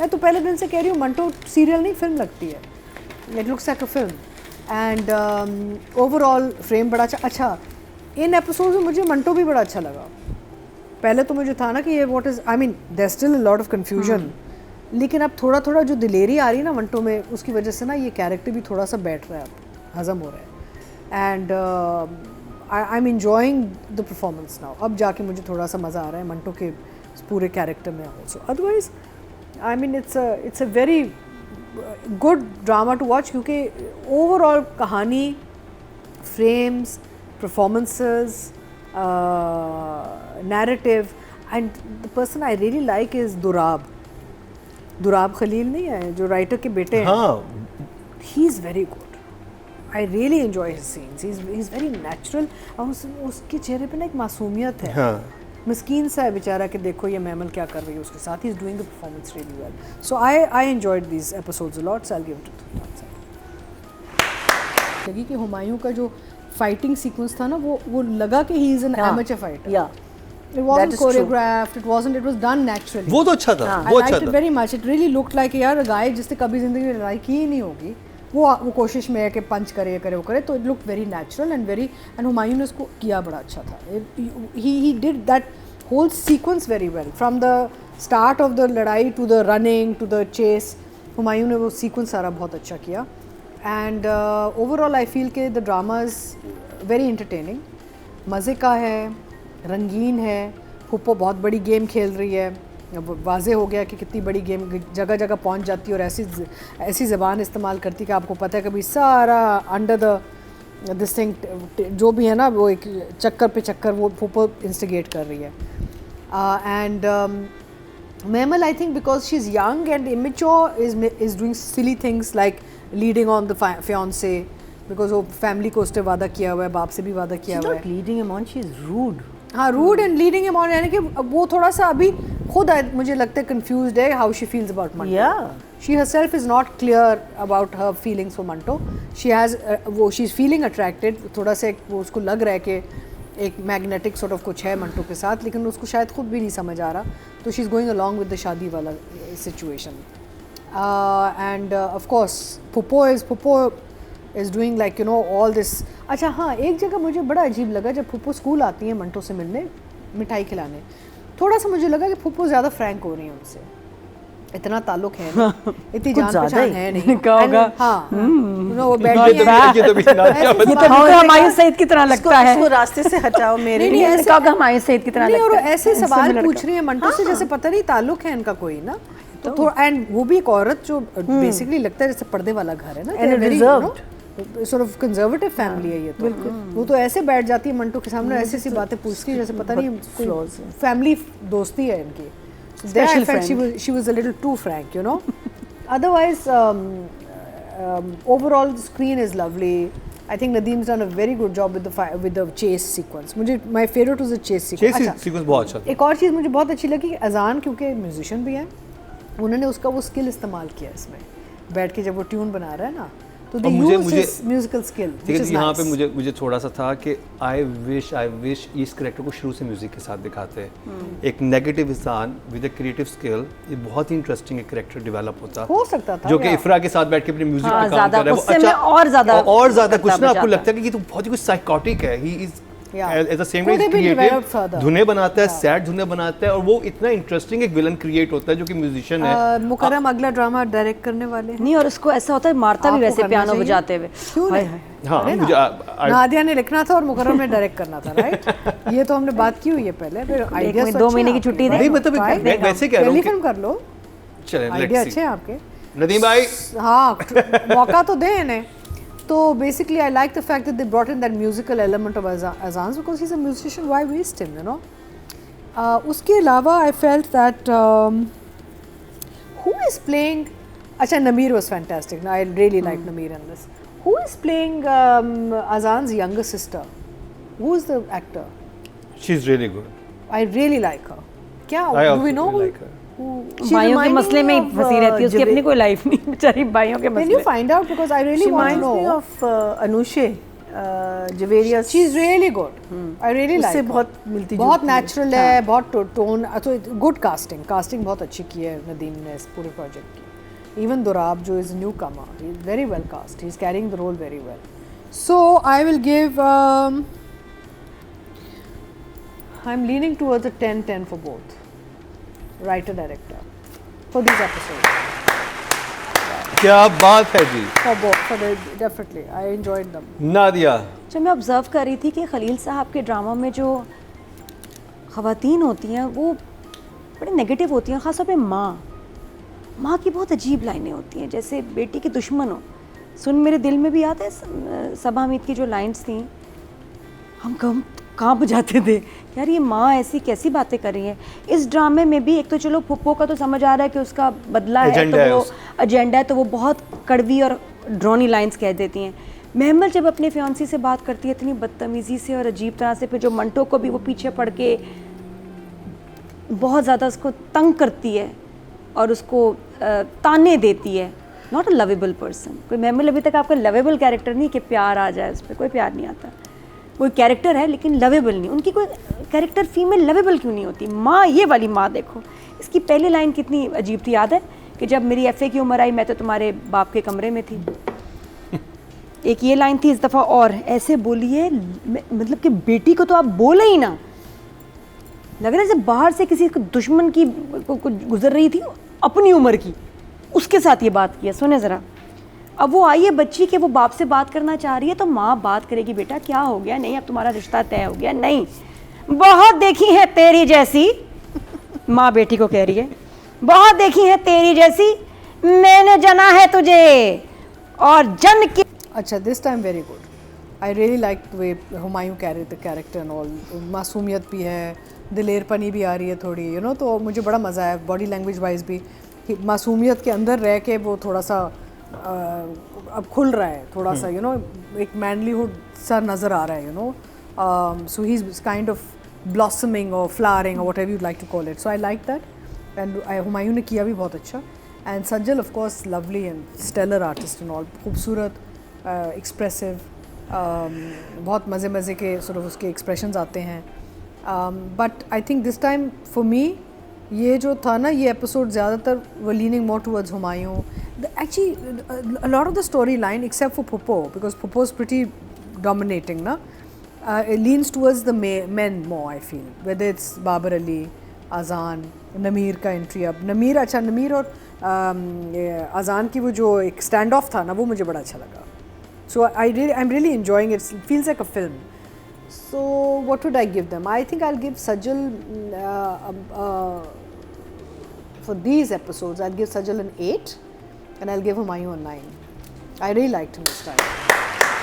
मैं तो पहले दिन से कह रही हूँ मंटो सीरियल नहीं फिल्म लगती है. It looks like a film and overall frame बड़ा अच्छा. इन एपिसोड में मुझे मंटो भी बड़ा अच्छा लगा. पहले तो मुझे था ना कि ये what is I mean there still a lot of confusion, लेकिन अब थोड़ा थोड़ा जो दिलेरी आ रही है ना मंटो में, उसकी वजह से ना ये कैरेक्टर भी थोड़ा सा बैठ रहा है, अब हज़म हो रहा है. And I am enjoying the performance now. अब जाके मुझे थोड़ा सा मज़ा आ रहा है मंटो के पूरे कैरेक्टर में also. Otherwise I mean it's a very good drama to watch, क्योंकि ओवरऑल कहानी, frames, performances, narrative, and the person I really like is Durab Khalil नहीं है जो राइटर के बेटे हैं. he is very good. I really enjoy his scenes. He's very natural. और उसके चेहरे पे ना एक मासूमियत है. मिस्कीन सा है बेचारा कि देखो ये मैमल क्या कर रही है उसके साथ. He's doing the performance really well. So I enjoyed these episodes a lot. So I'll give it to 3. लगी कि हुमायूं का जो फाइटिंग सीक्वेंस था ना, वो लगा कि he is an amateur fighter. It wasn't choreographed. It was done naturally. वो तो अच्छा था. I liked it very much. It really looked like यार a guy जिसने कभी जिंदगी में लड़ाई की ही नहीं होगी, वो कोशिश में है कि पंच करे वो करे. तो it looked very natural and Humayun ने उसको किया बड़ा अच्छा था. He did that whole sequence very well. From the start of the लड़ाई to the running to the chase, Humayun ने वो sequence सारा बहुत अच्छा किया. And overall I feel कि the drama is very entertaining. मज़े का है, रंगीन है. फुप्पो बहुत बड़ी गेम खेल रही है. अब वाज़े हो गया कि कितनी बड़ी गेम जगह जगह पहुंच जाती है और ऐसी ज़बान इस्तेमाल करती है कि आपको पता है कभी सारा अंडर द दिस थिंग जो भी है ना, वो एक चक्कर पे चक्कर वो फुप्पो इंस्टिगेट कर रही है. And Memel, I think because she's young and immature, is doing silly things like leading on the fiance, because वो family को उसने वादा किया हुआ है, बाप से भी वादा किया हुआ है. She's not leading him on, she's rude. हाँ, rude and leading him on, यानी कि वो थोड़ा सा अभी खुद मुझे लगता है confused है how she feels about Manto. Yeah. She herself is not clear about her feelings for Manto. She's feeling attracted. थोड़ा सा वो उसको लग रहा है कि एक मैग्नेटिक सॉर्ट ऑफ कुछ है मंटो के साथ, लेकिन उसको शायद खुद भी नहीं समझ आ रहा. तो she is going along with the शादी वाला सिचुएशन. एंड ऑफ कोर्स फुप्पो is doing like you know all this. अच्छा हाँ, एक जगह मुझे बड़ा अजीब लगा जब फुप्पो स्कूल आती है मंटो से मिलने, मिठाई खिलाने. थोड़ा सा मुझे लगा कि फुप्पो ज़्यादा फ्रैंक हो रही है उनसे. इतना ताल्लुक है नहीं, इतनी जान पहचान है नहीं. क्या होगा? हाँ, वो बैठ गई है. हमायूं सईद की तरह लगता है. इसको रास्ते से हटाओ मेरे नहीं, लिए. हमायूं सईद की तरह नहीं, और लगता है. ऐसे सवाल पूछ रही है मंटो से जैसे पता नहीं ताल्लुक है इनका कोई ना. तो थोड़ा, एंड वो भी एक औरत जो बेसिकली लगता है जैसे पर्दे वाला घर है ना, sort of conservative family है ये तो. वो तो ऐसे बैठ जाती है मंटो के सामने, ऐसी सी बातें पूछती है जैसे पता नहीं फैमिली दोस्ती है इनकी. There I felt she was a little too frank, you know. Otherwise, overall the screen is lovely. I think Nadeem's done a very good job with the chase sequence. मुझे my favorite was the chase sequence. Chase sequence बहुत अच्छा था. एक और चीज़ मुझे बहुत अच्छी लगी, अजान क्योंकि म्यूजिशियन भी है, उन्होंने उसका वो स्किल इस्तेमाल किया इसमें बैठ के जब वो ट्यून बना रहा है ना, तो they used his musical skill. यहाँ पे मुझे थोड़ा सा था कि आई विश इस कैरेक्टर को शुरू से म्यूजिक के साथ दिखाते हैं. एक नेगेटिव इंसान विद अ क्रिएटिव स्किल, ये बहुत ही इंटरेस्टिंग एक कैरेक्टर डेवलप हो सकता था जो कि इफ्रा के साथ बैठ के अपने म्यूजिक पे काम कर रहा है. वो अच्छा और ज्यादा कुछ ना आपको लगता है कि ये तो बहुत ही कुछ साइकोटिक है. He is at the same time creative, धुनें बनाता है, सैड धुनें बनाता है, और वो इतना इंटरेस्टिंग एक विलन क्रिएट होता है जो कि म्यूजिशियन है. मुकर्रम अगला ड्रामा डायरेक्ट करने वाले हैं. नहीं, और उसको ऐसा होता है मारता भी वैसे पियानो बजाते हुए. क्यों नहीं? हाँ, मुझे नादिया ने लिखना था और मुकर्रम ने डायरेक्ट करना था, राइट? ये तो हमने बात की हुई है पहले. फिर आइडिया 2 महीने की छुट्टी दे. मतलब वैसे कह रहा हूं फिल्म कर लो. चलें, आइडिया अच्छे हैं आपके नदीम भाई. हाँ, मौका तो दें इन्हें. तो basically I like the fact that they brought in that musical element of Azan's because he's a musician. Why waste him, you know? उसके अलावा I felt that who is playing. अच्छा, Nameer was fantastic. I really liked Nameer in this. Who is playing Azan's younger sister? Who is the actor? She's really good. I really like her. क्या? Do we know? Like her. भाइयों के मसले में ही फंसी रहती है, उसकी अपनी कोई लाइफ नहीं बेचारी. भाइयों के मसले. Can you find out because I really want to know. Reminds me of Anushe. Javeria she is really good, I really like, उससे बहुत मिलती बहुत जुलती है। नेचुरल है, बहुत टोन, तो गुड कास्टिंग बहुत अच्छी की है नदीम ने इस पूरे प्रोजेक्ट की। इवन दुराब जो is newcomer, he is very well cast, he is carrying the role very well. So I will give, I am leaning towards a 10-10 for both writer director for this episode, क्या बात है जी। for both, for the, definitely I enjoyed them. Nadia, जब मैं observe कर रही थी कि खलील साहब के ड्रामा में जो ख़वातीन होती हैं वो बड़ी नेगेटिव होती हैं, ख़ास तौर पे माँ की बहुत अजीब लाइनें होती हैं, जैसे बेटी के दुश्मन हो। सुन मेरे दिल में भी आता है सबा हमीद की जो लाइंस थी, हम कांप जाते थे यार, ये माँ ऐसी कैसी बातें कर रही है। इस ड्रामे में भी एक तो चलो फुप्पो का तो समझ आ रहा है कि उसका बदला है, एजेंडा तो है वो उसका। एजेंडा है, तो वो बहुत कड़वी और ड्रोनी लाइंस कह देती हैं। महमल जब अपने फियांसी से बात करती है इतनी बदतमीज़ी से और अजीब तरह से, फिर जो मंटो को भी वो पीछे पड़ के बहुत ज़्यादा उसको तंग करती है और उसको ताने देती है। Not a lovable person. कोई महमल अभी तक आपका लवेबल कैरेक्टर नहीं कि प्यार आ जाए उस पर, कोई प्यार नहीं आता। कोई कैरेक्टर है लेकिन लवेबल नहीं। उनकी कोई कैरेक्टर फीमेल लवेबल क्यों नहीं होती? माँ, ये वाली माँ देखो, इसकी पहली लाइन कितनी अजीब थी, याद है कि जब मेरी एफए की उम्र आई मैं तो तुम्हारे बाप के कमरे में थी। एक ये लाइन थी इस दफ़ा, और ऐसे बोलिए मतलब कि बेटी को तो आप बोले ही ना, लग रहा है जैसे बाहर से किसी दुश्मन की को गुजर रही थी अपनी उम्र की, उसके साथ ये बात की है। सुने ज़रा, अब वो आई है बच्ची के वो बाप से बात करना चाह रही है, तो माँ बात करेगी, बेटा क्या हो गया? नहीं अब तुम्हारा रिश्ता तय हो गया। नहीं, बहुत देखी है तेरी जैसी, माँ बेटी को कह रही है, बहुत देखी है तेरी जैसी, मैंने जना है तुझे और जन की। अच्छा, this time very good. I really like the way Humayun carried the character and all. मासूमियत भी है, दिलेरपनी भी आ रही है थोड़ी, यू नो, तो मुझे बड़ा मज़ा आया। बॉडी लैंग्वेज वाइज भी मासूमियत के अंदर रह के वो थोड़ा सा अब खुल रहा है थोड़ा सा, यू नो, एक मैनलीहुड सा नज़र आ रहा है, you know. So he is kind of blossoming और फ्लावरिंग और whatever you like to call it. So I like that, and Humayun ने किया भी बहुत अच्छा। And Sajal of course lovely and stellar artist and all, खूबसूरत, एक्सप्रेसिव, बहुत मज़े मज़े के सort of उसके एक्सप्रेशंस आते हैं। But I think this time for me ये जो था ना, ये एपिसोड ज़्यादातर वो leaning more towards Humayun. Actually, a lot of the storyline, except for Popo, because Popo is pretty dominating, na? It leans towards the men more, I feel. Whether it's Babar Ali, Azan, Nameer का entry अब, Nameer, अच्छा Nameer और Azan की वो जो एक stand off था ना, वो मुझे बड़ा अच्छा लगा. So I'm really enjoying it. It feels like a film. So what would I give them? I think I'll give Sajal for these episodes. I'll give Sajal an 8. And I'll give Humayun a 9. I really liked him this time.